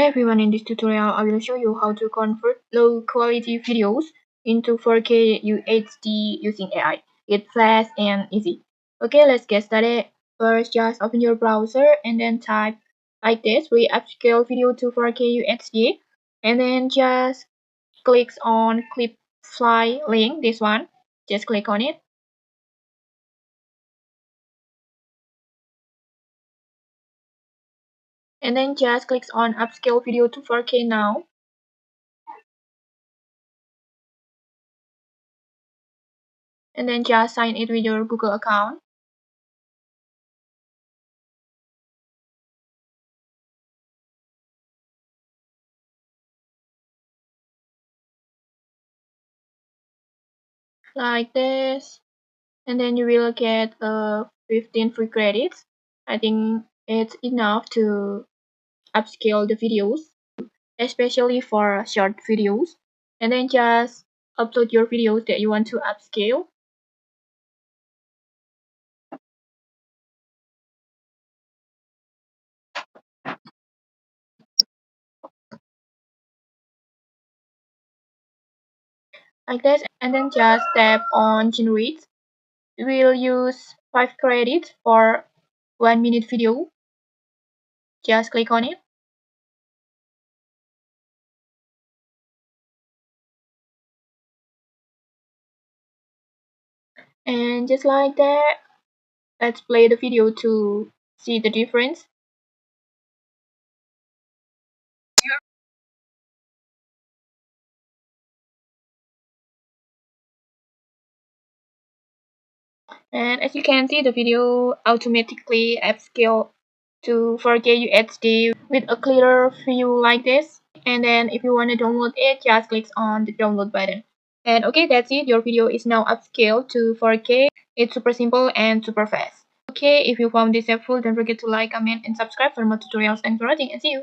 everyone, in this tutorial I will show you how to convert low quality videos into 4K UHD using AI. It's fast and easy. Okay, let's get started. First, just open your browser and then type like this, we upscale video to 4K UHD, and then just click on clip file link, this one. Just click on it. And then just click on upscale video to 4K now. And then just sign it with your Google account. Like this. And then you will get 15 free credits. I think it's enough to upscale the videos, especially for short videos. And then just upload your videos that you want to upscale. Like this, and then just tap on generate. We will use 5 credits for 1 minute video. Just click on it. And just like that, let's play the video to see the difference. And as you can see, the video automatically upscale to 4K UHD with a clearer view like this. And then if you want to download it, just click on the download button. And okay, that's it. Your video is now upscaled to 4K. It's super simple and super fast. Okay, if you found this helpful, don't forget to like, comment, and subscribe for more tutorials. Thanks for watching, and see you.